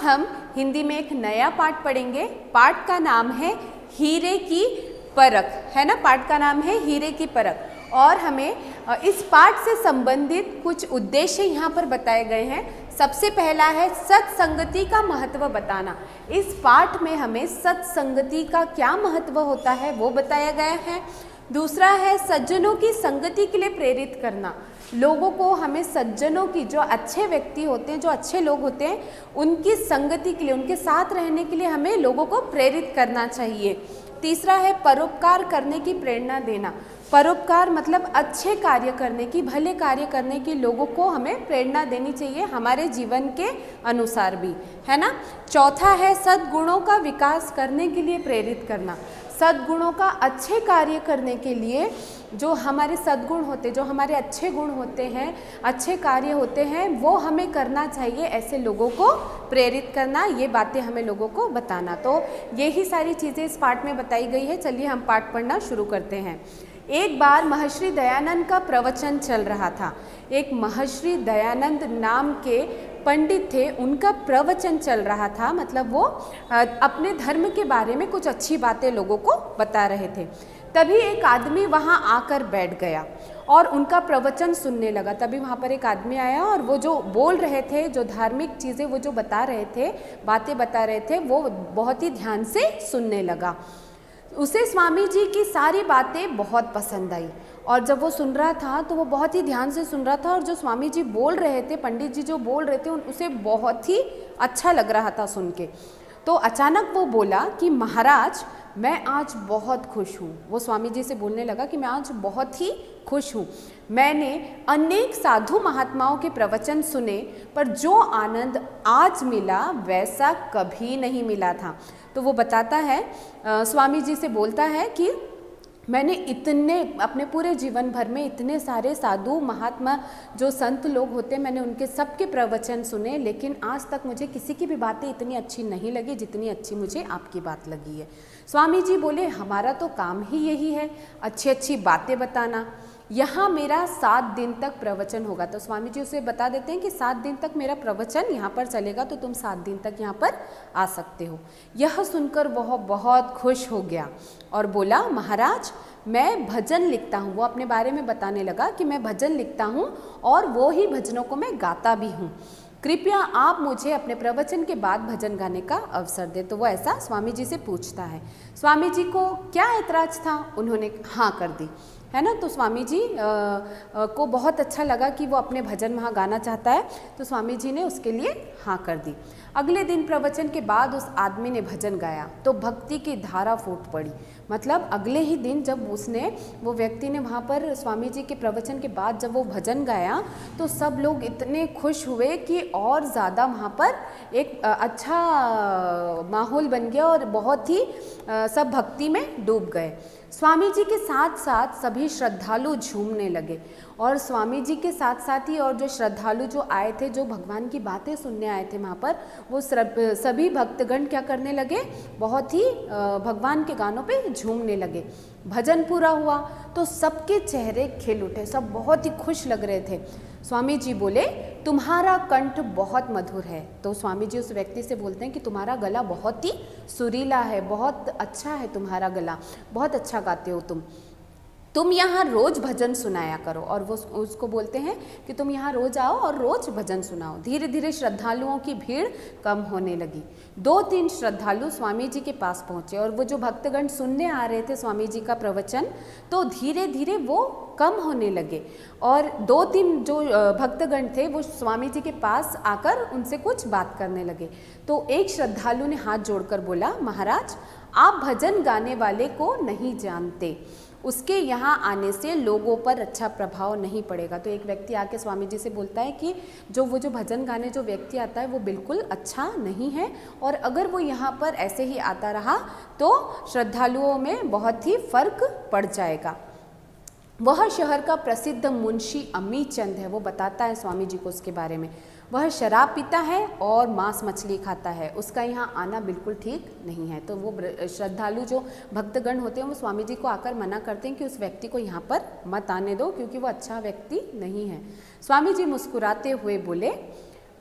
हम हिंदी में एक नया पाठ पढ़ेंगे। पाठ का नाम है हीरे की परख, है ना। पाठ का नाम है हीरे की परख और हमें इस पाठ से संबंधित कुछ उद्देश्य यहाँ पर बताए गए हैं। सबसे पहला है सत्संगति का महत्व बताना। इस पाठ में हमें सत्संगति का क्या महत्व होता है वो बताया गया है। दूसरा है सज्जनों की संगति के लिए प्रेरित करना। लोगों को हमें सज्जनों की, जो अच्छे व्यक्ति होते हैं, जो अच्छे लोग होते हैं, उनकी संगति के लिए, उनके साथ रहने के लिए हमें लोगों को प्रेरित करना चाहिए। तीसरा है परोपकार करने की प्रेरणा देना। परोपकार मतलब अच्छे कार्य करने की, भले कार्य करने की लोगों को हमें प्रेरणा देनी चाहिए हमारे जीवन के अनुसार भी, है ना। चौथा है सद्गुणों का विकास करने के लिए प्रेरित करना। सद्गुणों का अच्छे कार्य करने के लिए जो हमारे सद्गुण होते, जो हमारे अच्छे गुण होते हैं, अच्छे कार्य होते हैं, वो हमें करना चाहिए। ऐसे लोगों को प्रेरित करना, ये बातें हमें लोगों को बताना। तो यही सारी चीज़ें इस पाठ में बताई गई है। चलिए हम पाठ पढ़ना शुरू करते हैं। एक बार महर्षि दयानंद का प्रवचन चल रहा था। एक महर्षि दयानंद नाम के पंडित थे, उनका प्रवचन चल रहा था। मतलब वो अपने धर्म के बारे में कुछ अच्छी बातें लोगों को बता रहे थे। तभी एक आदमी वहाँ आकर बैठ गया और उनका प्रवचन सुनने लगा। तभी वहाँ पर एक आदमी आया और वो जो बोल रहे थे, जो धार्मिक चीज़ें वो जो बता रहे थे, बातें बता रहे थे, वो बहुत ही ध्यान से सुनने लगा। उसे स्वामी जी की सारी बातें बहुत पसंद आई और जब वो सुन रहा था तो वो बहुत ही ध्यान से सुन रहा था और जो स्वामी जी बोल रहे थे, पंडित जी जो बोल रहे थे, उसे बहुत ही अच्छा लग रहा था सुन के। तो अचानक वो बोला कि महाराज, मैं आज बहुत खुश हूँ। वो स्वामी जी से बोलने लगा कि मैं आज बहुत ही खुश हूँ। मैंने अनेक साधु महात्माओं के प्रवचन सुने, पर जो आनंद आज मिला वैसा कभी नहीं मिला था। तो वो बताता है, स्वामी जी से बोलता है कि मैंने अपने पूरे जीवन भर में इतने सारे साधु महात्मा, जो संत लोग होते हैं, मैंने उनके सबके प्रवचन सुने, लेकिन आज तक मुझे किसी की भी बातें इतनी अच्छी नहीं लगी जितनी अच्छी मुझे आपकी बात लगी है। स्वामी जी बोले, हमारा तो काम ही यही है, अच्छी अच्छी बातें बताना। यहाँ मेरा 7 दिन तक प्रवचन होगा। तो स्वामी जी उसे बता देते हैं कि 7 दिन तक मेरा प्रवचन यहाँ पर चलेगा, तो तुम 7 दिन तक यहाँ पर आ सकते हो। यह सुनकर वह बहुत खुश हो गया और बोला, महाराज, मैं भजन लिखता हूँ। वो अपने बारे में बताने लगा कि मैं भजन लिखता हूँ और वो ही भजनों को मैं गाता भी हूँ। कृपया आप मुझे अपने प्रवचन के बाद भजन गाने का अवसर दें। तो वो ऐसा स्वामी जी से पूछता है। स्वामी जी को क्या ऐतराज था, उन्होंने हाँ कर दी, है ना। तो स्वामी जी को बहुत अच्छा लगा कि वो अपने भजन वहाँ गाना चाहता है, तो स्वामी जी ने उसके लिए हाँ कर दी। अगले दिन प्रवचन के बाद उस आदमी ने भजन गाया तो भक्ति की धारा फूट पड़ी। मतलब अगले ही दिन जब वो व्यक्ति ने वहाँ पर स्वामी जी के प्रवचन के बाद जब वो भजन गाया तो सब लोग इतने खुश हुए कि और ज़्यादा वहाँ पर एक अच्छा माहौल बन गया और बहुत ही सब भक्ति में डूब गए। स्वामी जी के साथ साथ सभी श्रद्धालु झूमने लगे और स्वामी जी के साथ साथ ही और जो श्रद्धालु जो आए थे, जो भगवान की बातें सुनने आए थे वहाँ पर, वो सभी भक्तगण क्या करने लगे, बहुत ही भगवान के गानों पे झूमने लगे। भजन पूरा हुआ तो सबके चेहरे खिल उठे, सब बहुत ही खुश लग रहे थे। स्वामी जी बोले, तुम्हारा कंठ बहुत मधुर है। तो स्वामी जी उस व्यक्ति से बोलते हैं कि तुम्हारा गला बहुत ही सुरीला है, बहुत अच्छा है तुम्हारा गला, बहुत अच्छा गाते हो तुम यहाँ रोज भजन सुनाया करो। और वो उसको बोलते हैं कि तुम यहाँ रोज आओ और रोज भजन सुनाओ। धीरे धीरे श्रद्धालुओं की भीड़ कम होने लगी। 2-3 श्रद्धालु स्वामी जी के पास पहुँचे और वो जो भक्तगण सुनने आ रहे थे स्वामी जी का प्रवचन, तो धीरे धीरे वो कम होने लगे और 2-3 जो भक्तगण थे वो स्वामी जी के पास आकर उनसे कुछ बात करने लगे। तो एक श्रद्धालु ने हाथ जोड़कर बोला, महाराज, आप भजन गाने वाले को नहीं जानते, उसके यहाँ आने से लोगों पर अच्छा प्रभाव नहीं पड़ेगा। तो एक व्यक्ति आके स्वामी जी से बोलता है कि वो जो भजन गाने जो व्यक्ति आता है वो बिल्कुल अच्छा नहीं है और अगर वो यहाँ पर ऐसे ही आता रहा तो श्रद्धालुओं में बहुत ही फर्क पड़ जाएगा। वह शहर का प्रसिद्ध मुंशी अमी चंद है। वो बताता है स्वामी जी को उसके बारे में। वह शराब पीता है और मांस मछली खाता है, उसका यहाँ आना बिल्कुल ठीक नहीं है। तो वो श्रद्धालु जो भक्तगण होते हैं वो स्वामी जी को आकर मना करते हैं कि उस व्यक्ति को यहाँ पर मत आने दो क्योंकि वो अच्छा व्यक्ति नहीं है। स्वामी जी मुस्कुराते हुए बोले,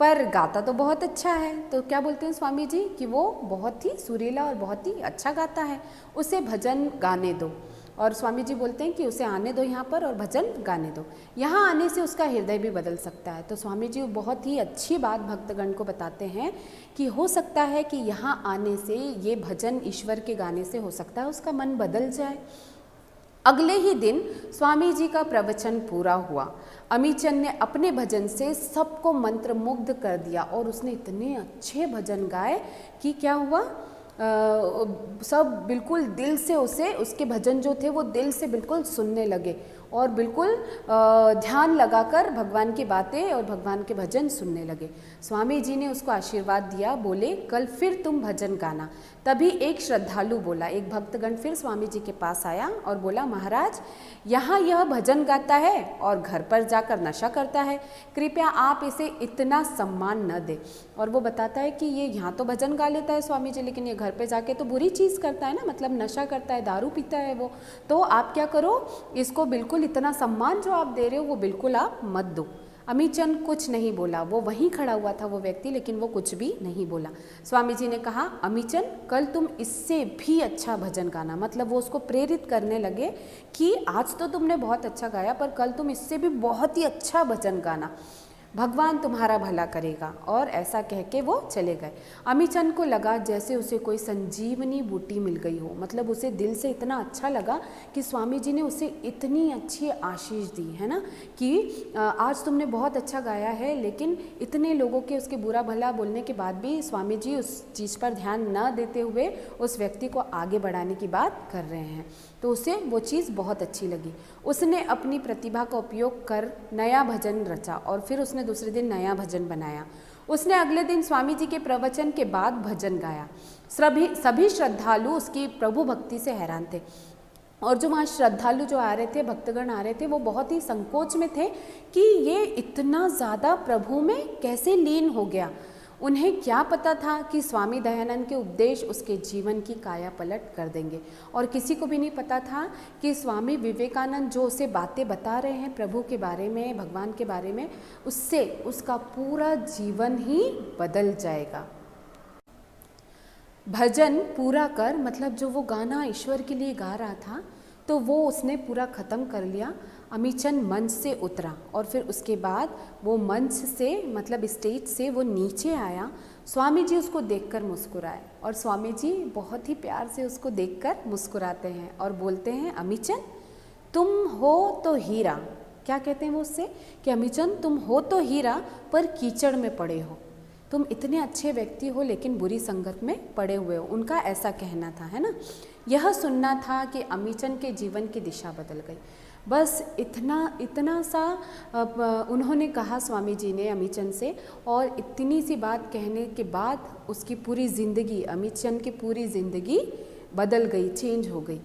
पर गाता तो बहुत अच्छा है। तो क्या बोलते हैं स्वामी जी कि वो बहुत ही सुरीला और बहुत ही अच्छा गाता है, उसे भजन गाने दो। और स्वामी जी बोलते हैं कि उसे आने दो यहाँ पर और भजन गाने दो, यहाँ आने से उसका हृदय भी बदल सकता है। तो स्वामी जी बहुत ही अच्छी बात भक्तगण को बताते हैं कि हो सकता है कि यहाँ आने से, ये भजन ईश्वर के गाने से हो सकता है उसका मन बदल जाए। अगले ही दिन स्वामी जी का प्रवचन पूरा हुआ। अमीचंद ने अपने भजन से सबको मंत्रमुग्ध कर दिया और उसने इतने अच्छे भजन गाए कि क्या हुआ, सब बिल्कुल दिल से उसके भजन जो थे वो दिल से बिल्कुल सुनने लगे और बिल्कुल ध्यान लगाकर भगवान की बातें और भगवान के भजन सुनने लगे। स्वामी जी ने उसको आशीर्वाद दिया, बोले कल फिर तुम भजन गाना। तभी एक श्रद्धालु बोला, एक भक्तगण फिर स्वामी जी के पास आया और बोला, महाराज यहाँ यह भजन गाता है और घर पर जाकर नशा करता है, कृपया आप इसे इतना सम्मान न दें। और वो बताता है कि ये यहाँ तो भजन गा लेता है स्वामी जी, लेकिन ये घर पे जाके तो बुरी चीज़ करता है ना, मतलब नशा करता है, दारू पीता है वो। तो आप क्या करो, इसको बिल्कुल इतना सम्मान जो आप दे रहे हो वो बिल्कुल आप मत दो। अमीचंद कुछ नहीं बोला, वो वहीं खड़ा हुआ था वो व्यक्ति, लेकिन वो कुछ भी नहीं बोला। स्वामी जी ने कहा, अमीचंद कल तुम इससे भी अच्छा भजन गाना। मतलब वो उसको प्रेरित करने लगे कि आज तो तुमने बहुत अच्छा गाया, पर कल तुम इससे भी बहुत ही अच्छा भजन गाना, भगवान तुम्हारा भला करेगा। और ऐसा कह के वो चले गए। अमीचंद को लगा जैसे उसे कोई संजीवनी बूटी मिल गई हो, मतलब उसे दिल से इतना अच्छा लगा कि स्वामी जी ने उसे इतनी अच्छी आशीष दी है ना, कि आज तुमने बहुत अच्छा गाया है, लेकिन इतने लोगों के उसके बुरा भला बोलने के बाद भी स्वामी जी उस चीज़ पर ध्यान न देते हुए उस व्यक्ति को आगे बढ़ाने की बात कर रहे हैं। तो उसे वो चीज़ बहुत अच्छी लगी। उसने अपनी प्रतिभा का उपयोग कर नया भजन रचा और फिर उसने दूसरे दिन नया भजन बनाया। उसने अगले दिन स्वामी जी के प्रवचन के बाद भजन गाया। सभी श्रद्धालु उसकी प्रभु भक्ति से हैरान थे। और जो वहाँ श्रद्धालु जो आ रहे थे, भक्तगण आ रहे थे, वो बहुत ही संकोच में थे कि ये इतना ज़्यादा प्रभु में कैसे लीन हो गया। उन्हें क्या पता था कि स्वामी दयानंद के उपदेश उसके जीवन की काया पलट कर देंगे। और किसी को भी नहीं पता था कि स्वामी विवेकानंद जो उसे बातें बता रहे हैं प्रभु के बारे में, भगवान के बारे में, उससे उसका पूरा जीवन ही बदल जाएगा। भजन पूरा कर, मतलब जो वो गाना ईश्वर के लिए गा रहा था, तो वो उसने पूरा ख़त्म कर लिया। अमीचंद मंच से उतरा और फिर उसके बाद वो मंच से, मतलब स्टेज से वो नीचे आया। स्वामी जी उसको देखकर मुस्कुराए और स्वामी जी बहुत ही प्यार से उसको देखकर मुस्कुराते हैं और बोलते हैं, अमीचंद तुम हो तो हीरा। क्या कहते हैं वो उससे कि अमीचंद तुम हो तो हीरा पर कीचड़ में पड़े हो। तुम इतने अच्छे व्यक्ति हो लेकिन बुरी संगत में पड़े हुए हो, उनका ऐसा कहना था, है ना। यह सुनना था कि अमीचंद के जीवन की दिशा बदल गई। बस इतना सा उन्होंने कहा स्वामी जी ने अमीचंद से, और इतनी सी बात कहने के बाद उसकी पूरी ज़िंदगी, अमीचंद की पूरी ज़िंदगी बदल गई, चेंज हो गई।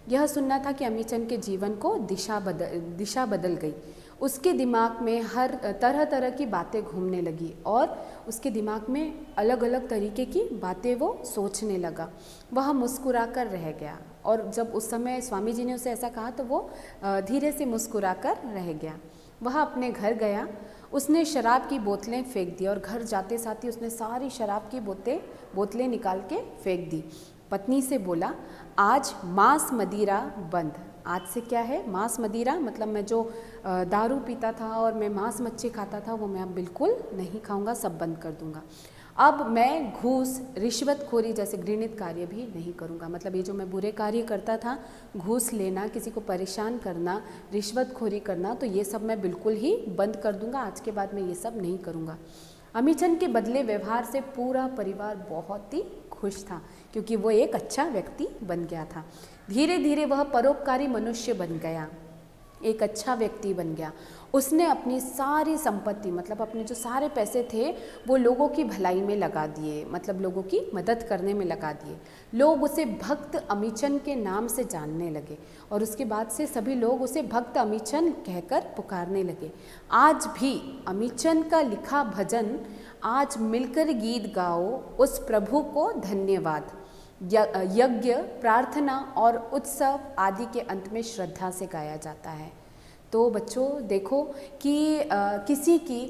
यह सुनना था कि अमीचंद के जीवन को दिशा बदल गई। उसके दिमाग में हर तरह तरह की बातें घूमने लगी और उसके दिमाग में अलग अलग तरीके की बातें वो सोचने लगा। वह मुस्कुरा कर रह गया और जब उस समय स्वामी जी ने उसे ऐसा कहा तो वो धीरे से मुस्कुरा कर रह गया। वह अपने घर गया, उसने शराब की बोतलें फेंक दी और घर जाते साथ ही उसने सारी शराब की बोतलें निकाल के फेंक दी। पत्नी से बोला, आज मांस मदिरा बंद। आज से क्या है, मांस मदिरा, मतलब मैं जो दारू पीता था और मैं मांस मच्छी खाता था वो मैं अब बिल्कुल नहीं खाऊंगा, सब बंद कर दूंगा। अब मैं घूस, रिश्वतखोरी जैसे घृणित कार्य भी नहीं करूंगा। मतलब ये जो मैं बुरे कार्य करता था, घूस लेना, किसी को परेशान करना, रिश्वतखोरी करना, तो ये सब मैं बिल्कुल ही बंद कर दूंगा। आज के बाद मैं ये सब नहीं करूंगा। अमीचंद के बदले व्यवहार से पूरा परिवार बहुत ही खुश था क्योंकि वो एक अच्छा व्यक्ति बन गया था। धीरे धीरे वह परोपकारी मनुष्य बन गया, एक अच्छा व्यक्ति बन गया। उसने अपनी सारी संपत्ति, मतलब अपने जो सारे पैसे थे वो लोगों की भलाई में लगा दिए, मतलब लोगों की मदद करने में लगा दिए। लोग उसे भक्त अमीचंद के नाम से जानने लगे और उसके बाद से सभी लोग उसे भक्त अमीचंद कहकर पुकारने लगे। आज भी अमीचंद का लिखा भजन, आज मिलकर गीत गाओ उस प्रभु को धन्यवाद, यज्ञ, प्रार्थना और उत्सव आदि के अंत में श्रद्धा से गाया जाता है। तो बच्चों देखो कि किसी की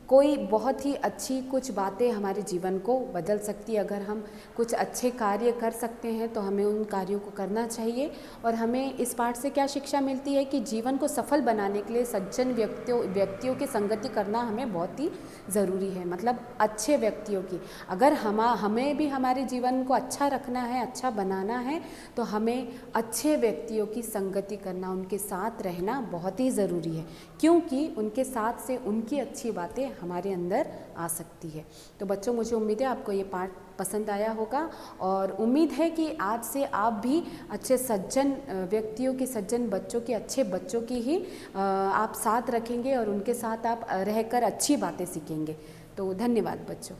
कोई बहुत ही अच्छी कुछ बातें हमारे जीवन को बदल सकती है। अगर हम कुछ अच्छे कार्य कर सकते हैं तो हमें उन कार्यों को करना चाहिए। और हमें इस पाठ से क्या शिक्षा मिलती है कि जीवन को सफल बनाने के लिए सज्जन व्यक्तियों की संगति करना हमें बहुत ही ज़रूरी है। मतलब अच्छे व्यक्तियों की, अगर हमें भी हमारे जीवन को अच्छा रखना है, अच्छा बनाना है, तो हमें अच्छे व्यक्तियों की संगति करना, उनके साथ रहना बहुत ही ज़रूरी है, क्योंकि उनके साथ से उनकी अच्छी बातें हमारे अंदर आ सकती है। तो बच्चों, मुझे उम्मीद है आपको ये पाठ पसंद आया होगा, और उम्मीद है कि आज से आप भी अच्छे सज्जन व्यक्तियों की, सज्जन बच्चों की, अच्छे बच्चों की ही आप साथ रखेंगे और उनके साथ आप रहकर अच्छी बातें सीखेंगे। तो धन्यवाद बच्चों।